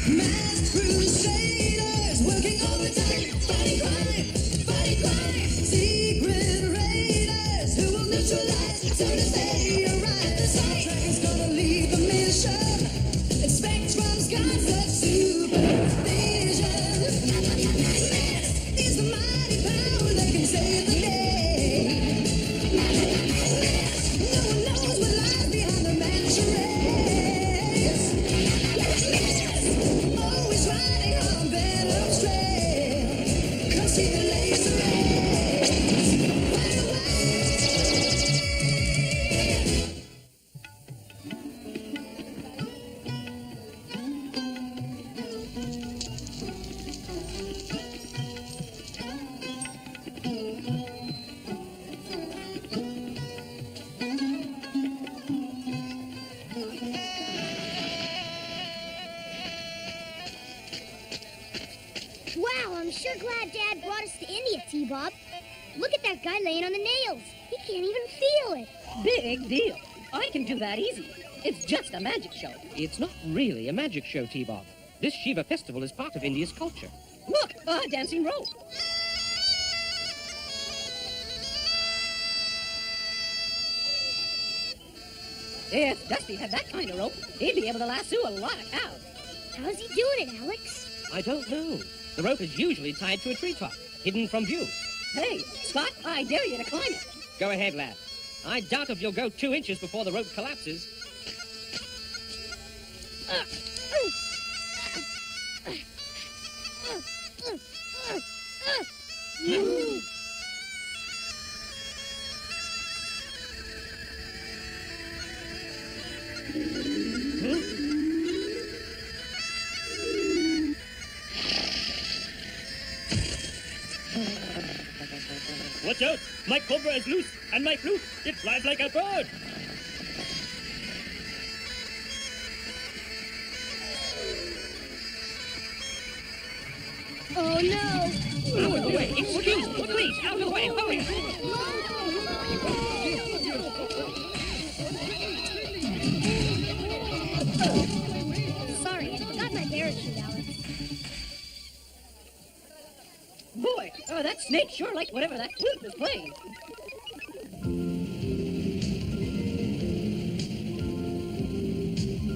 Masked crusaders working overtime, fighting crime, secret raiders who will neutralize as soon as they arrive. The Star Trek's gonna lead the mission. Spectrum's got such supervision. Is the mighty power that can save the day. No one knows what lies behind the mansion. Always riding on Venom's trail. Come see the laser rays. Fire away. Wow, I'm sure glad Dad brought us to India, T-Bob. Look at that guy laying on the nails. He can't even feel it. Big deal. I can do that easy. It's just a magic show. It's not really a magic show, T-Bob. This Shiva festival is part of India's culture. Look, a dancing rope. If Dusty had that kind of rope, he'd be able to lasso a lot of cows. How's he doing it, Alex? I don't know. The rope is usually tied to a treetop, hidden from view. Hey, Scott, I dare you to climb it. Go ahead, lad. I doubt if you'll go 2 inches before the rope collapses. Watch out! My cobra is loose, and my flute, it flies like a bird! Oh, no. Out of the way! Excuse me, please! Out of the way! Hurry! Sorry, I forgot my parachute, Alex. Boy, that snake sure liked whatever that flute was playing.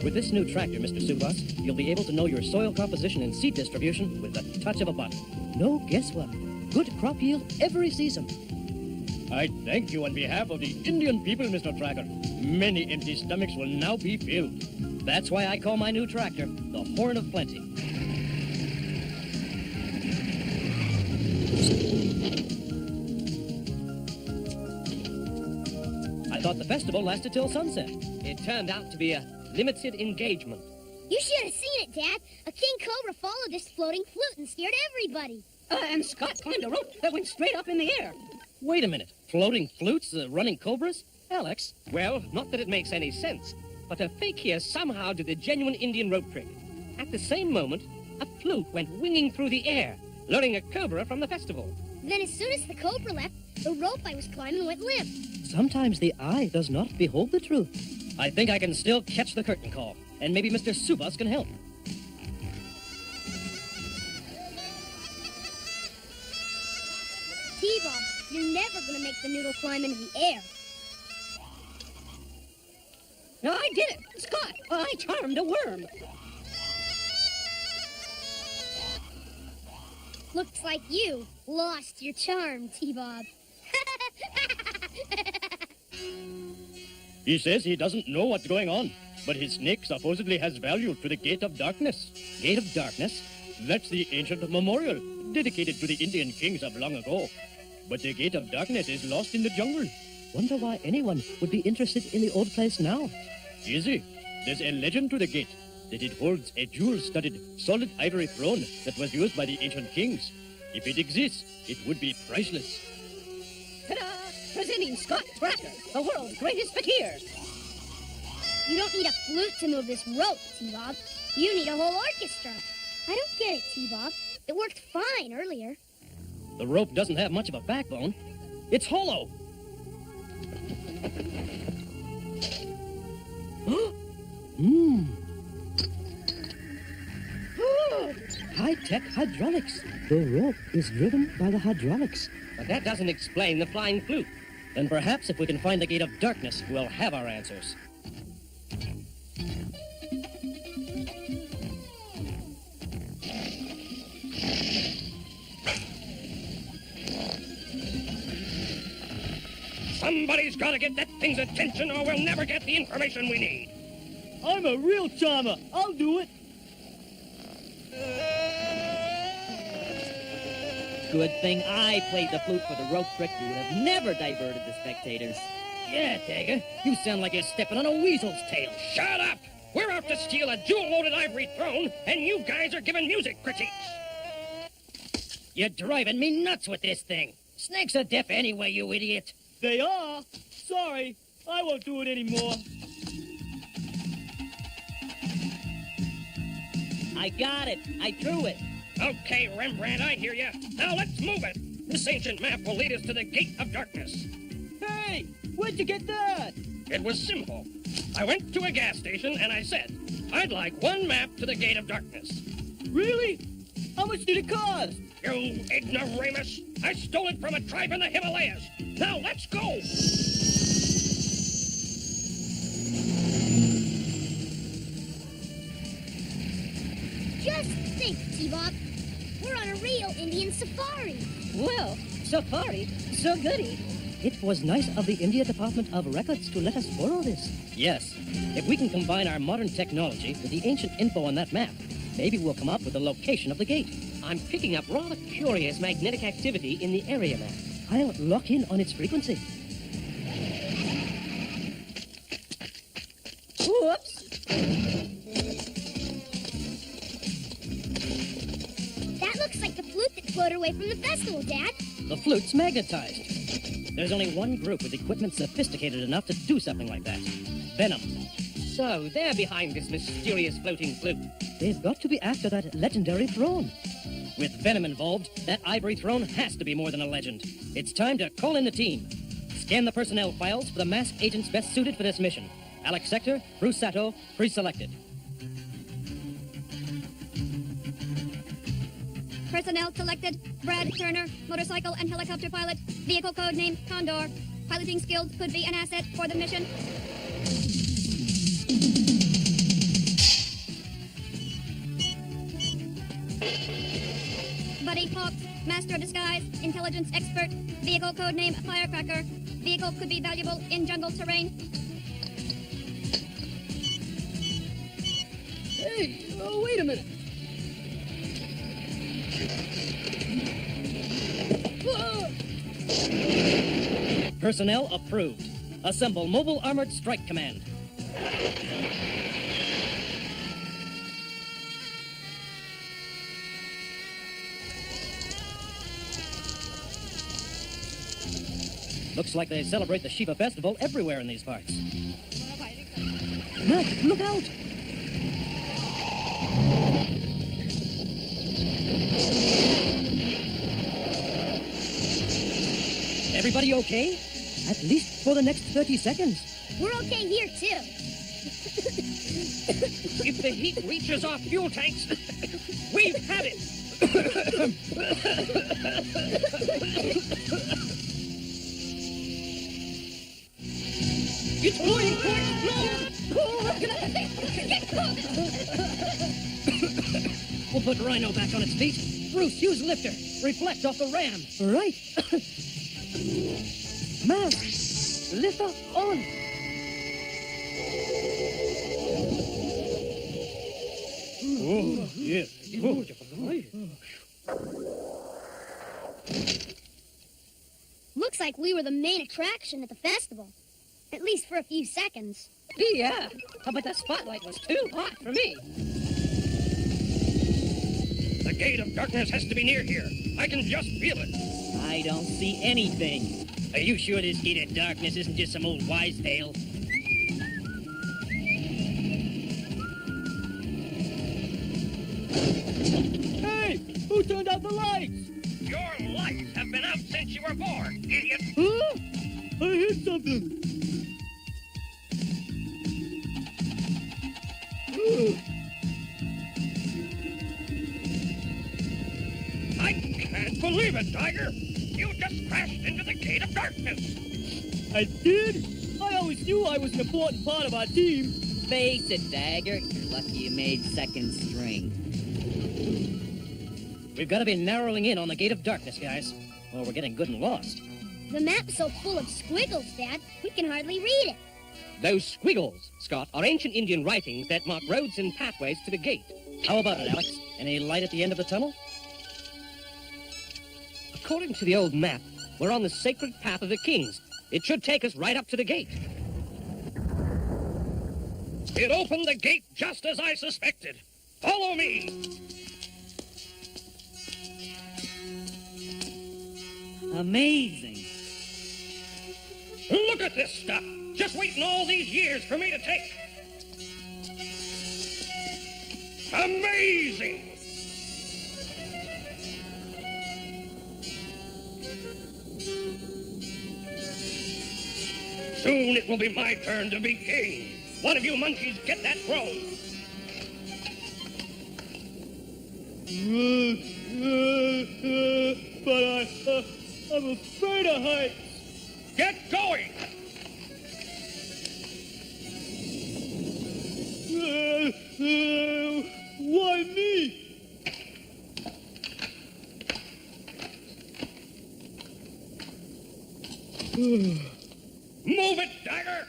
With this new tractor, Mr. Subas, you'll be able to know your soil composition and seed distribution with the touch of a button. No guesswork. Good crop yield every season. I thank you on behalf of the Indian people, Mr. Tracker. Many empty stomachs will now be filled. That's why I call my new tractor the Horn of Plenty. I thought the festival lasted till sunset. It turned out to be a limited engagement. You should have seen it, Dad. A king cobra followed this floating flute and scared everybody. And Scott climbed a rope that went straight up in the air. Wait a minute. Floating flutes, running cobras? Alex? Well, not that it makes any sense, but a fake here somehow did the genuine Indian rope trick. At the same moment, a flute went winging through the air, luring a cobra from the festival. Then as soon as the cobra left, the rope I was climbing went limp. Sometimes the eye does not behold the truth. I think I can still catch the curtain call, and maybe Mr. Subas can help. T-Bob, you're never going to make the noodle climb into the air. No, I did it. Scott, I charmed a worm. Looks like you lost your charm, T-Bob. He says he doesn't know what's going on, but his snake supposedly has value to the Gate of Darkness. Gate of Darkness? That's the ancient memorial dedicated to the Indian kings of long ago. But the Gate of Darkness is lost in the jungle. Wonder why anyone would be interested in the old place now. Easy. There's a legend to the gate that it holds a jewel-studded, solid ivory throne that was used by the ancient kings. If it exists, it would be priceless. Ta-da! Presenting Scott Tracker, the world's greatest fakir. You don't need a flute to move this rope, T-Bob. You need a whole orchestra. I don't get it, T-Bob. It worked fine earlier. The rope doesn't have much of a backbone. It's hollow. Whoa! High-tech hydraulics. The rope is driven by the hydraulics. But that doesn't explain the flying flute. Then perhaps if we can find the Gate of Darkness, we'll have our answers. Somebody's got to get that thing's attention or we'll never get the information we need. I'm a real charmer. I'll do it. Good thing I played the flute for the rope trick. You would have never diverted the spectators. Yeah, Dagger, you sound like you're stepping on a weasel's tail. Shut up! We're out to steal a jewel-loaded ivory throne, and you guys are giving music critiques. You're driving me nuts with this thing. Snakes are deaf anyway, you idiot. They are. Sorry, I won't do it anymore. I got it. I drew it. Okay, Rembrandt, I hear you. Now let's move it. This ancient map will lead us to the Gate of Darkness. Hey, where'd you get that? It was simple. I went to a gas station and I said, I'd like one map to the Gate of Darkness. Really? How much did it cost? You ignoramus! I stole it from a tribe in the Himalayas. Now let's go! Just think, T-Bob. We're on a real Indian safari. Well, safari, so goody. It was nice of the India Department of Records to let us borrow this. Yes. If we can combine our modern technology with the ancient info on that map, maybe we'll come up with the location of the gate. I'm picking up rather curious magnetic activity in the area map. I'll lock in on its frequency. Whoops. That looks like the flute that floated away from the festival, Dad. The flute's magnetized. There's only one group with equipment sophisticated enough to do something like that. Venom. So, they're behind this mysterious floating flute. They've got to be after that legendary throne. With Venom involved, that ivory throne has to be more than a legend. It's time to call in the team. Scan the personnel files for the M.A.S.K agents best suited for this mission. Alex Sector, Bruce Sato, pre-selected. Personnel selected. Brad Turner, motorcycle and helicopter pilot. Vehicle code name Condor. Piloting skills could be an asset for the mission. Buddy Hawks, master of disguise, intelligence expert. Vehicle code name Firecracker. Vehicle could be valuable in jungle terrain. Hey, wait a minute. Personnel approved. Assemble Mobile Armored Strike Command. Looks like they celebrate the Shiva Festival everywhere in these parts. Mac, look out! Everybody okay? At least for the next 30 seconds. We're okay here, too. If the heat reaches our fuel tanks, we've had it! It's going to explode! We'll put Rhino back on its feet. Bruce, use lifter. Reflect off the ram. Right. M.A.S.K, lift up on. Oh, yes. Oh. Looks like we were the main attraction at the festival. At least for a few seconds. Yeah, but the spotlight was too hot for me. The Gate of Darkness has to be near here. I can just feel it. I don't see anything. Are you sure this Gate of Darkness isn't just some old wise tale? Hey, who turned out the lights? Your lights have been out since you were born, idiot. Huh? I hit something. can't believe it, Tiger. You just crashed into the Gate of Darkness. I did? I always knew I was an important part of our team. Face it, Dagger. You're lucky you made second string. We've got to be narrowing in on the Gate of Darkness, guys, or we're getting good and lost. The map's so full of squiggles, Dad, we can hardly read it. Those squiggles, Scott, are ancient Indian writings that mark roads and pathways to the gate. How about it, Alex? Any light at the end of the tunnel? According to the old map, we're on the sacred path of the kings. It should take us right up to the gate. It opened the gate just as I suspected. Follow me. Amazing. Look at this stuff. Just waiting all these years for me to take. Amazing. Soon it will be my turn to be king. One of you monkeys get that throne. But I'm afraid of heights. Get going. Why me? Move it, Dagger.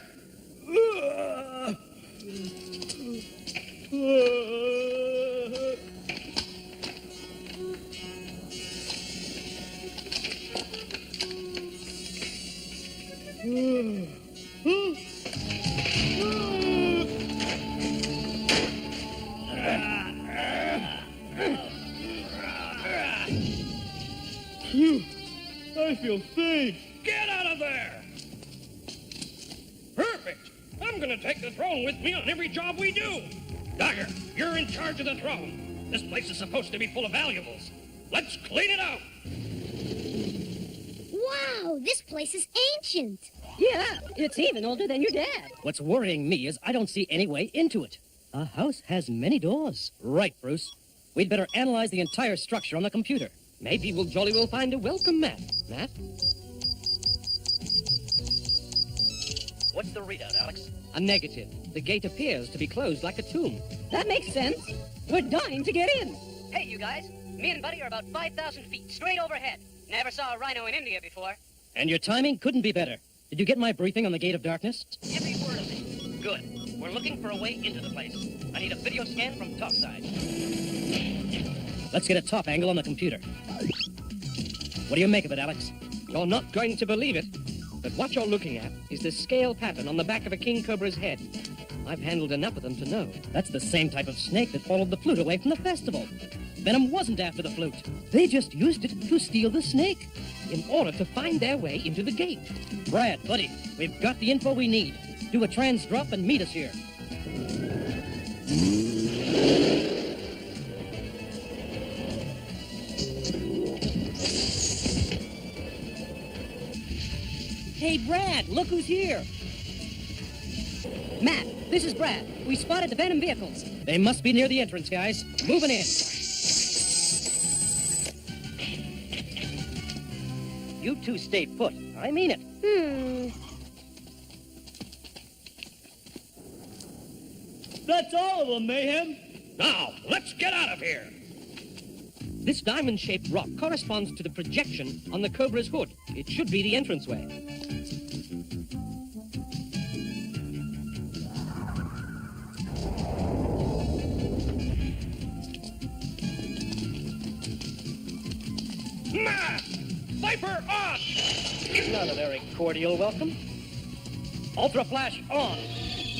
I feel faint. Get out of there. Perfect. I'm going to take the throne with me on every job we do. Dagger, you're in charge of the throne. This place is supposed to be full of valuables. Let's clean it out. Wow, this place is ancient. Yeah, it's even older than your dad. What's worrying me is I don't see any way into it. A house has many doors. Right, Bruce. We'd better analyze the entire structure on the computer. Maybe we'll jolly well find a welcome mat. Matt? What's the readout, Alex? A negative. The gate appears to be closed like a tomb. That makes sense. We're dying to get in. Hey, you guys. Me and Buddy are about 5,000 feet straight overhead. Never saw a rhino in India before. And your timing couldn't be better. Did you get my briefing on the Gate of Darkness? Every word of it. Good. We're looking for a way into the place. I need a video scan from topside. Let's get a top angle on the computer. What do you make of it, Alex? You're not going to believe it, but what you're looking at is the scale pattern on the back of a king cobra's head. I've handled enough of them to know. That's the same type of snake that followed the flute away from the festival. Venom wasn't after the flute. They just used it to steal the snake. In order to find their way into the gate. Brad, buddy, we've got the info we need. Do a trans drop and meet us here. Hey, Brad, look who's here. Matt, this is Brad. We spotted the Venom vehicles. They must be near the entrance, guys. Moving in. You two stay put. I mean it. That's all of them, Mayhem. Now, let's get out of here. This diamond-shaped rock corresponds to the projection on the cobra's hood. It should be the entranceway. M.A.S.K! Viper on! Not a very cordial welcome. Ultra flash on.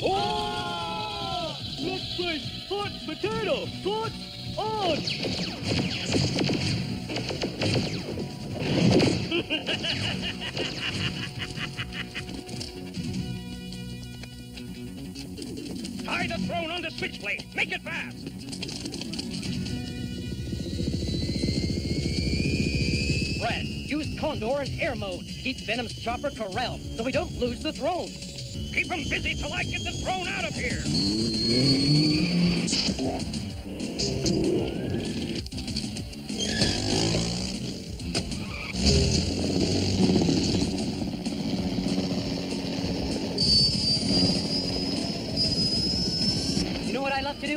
Oh! Let's play hot potato. Hot on. Tie the throne on the switchblade. Make it fast. Brad, use Condor in air mode. Keep Venom's chopper corralled so we don't lose the throne. Keep them busy till I get the throne out of here.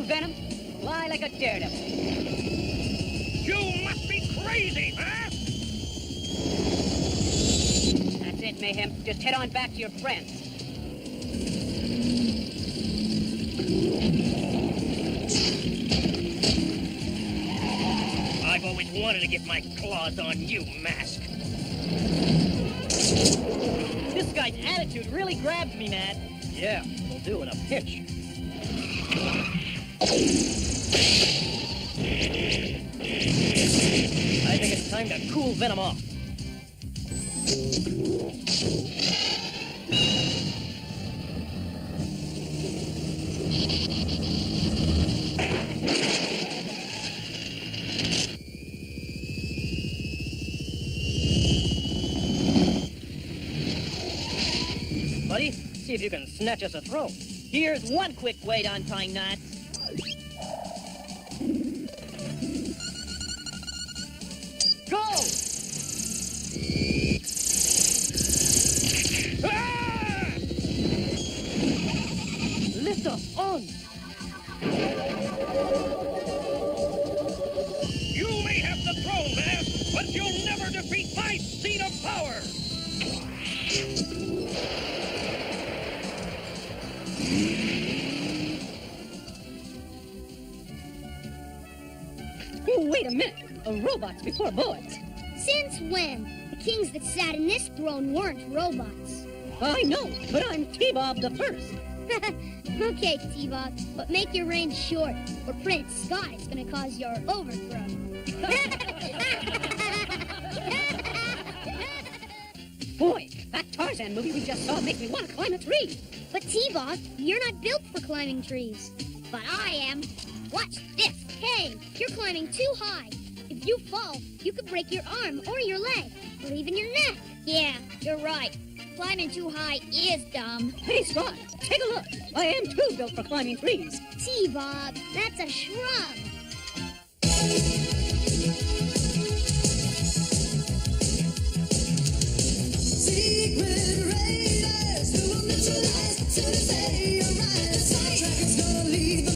you, Venom? Fly like a daredevil. You must be crazy, huh? That's it, Mayhem. Just head on back to your friends. I've always wanted to get my claws on you, M.A.S.K. This guy's attitude really grabs me, Matt. Yeah, will do in a pinch. I think it's time to cool Venom off. Buddy, see if you can snatch us a throw. Here's one quick way to untie knots. Go! Ah! Lift us on! You may have the throne, M.A.S.K, but you'll never defeat my seat of power! Oh, wait a minute. Robots before boys. Since when? The kings that sat in this throne weren't robots. I know, but I'm T-Bob the First. Okay, T-Bob, but make your reign short, or Prince Sky's gonna cause your overthrow. Boy, that Tarzan movie we just saw makes me want to climb a tree. But T-Bob, you're not built for climbing trees. But I am. Watch this. Hey, you're climbing too high. If you fall, you could break your arm or your leg, or even your neck. Yeah, you're right. Climbing too high is dumb. Hey, Spot, take a look. I am too built for climbing trees. T-Bob, that's a shrub.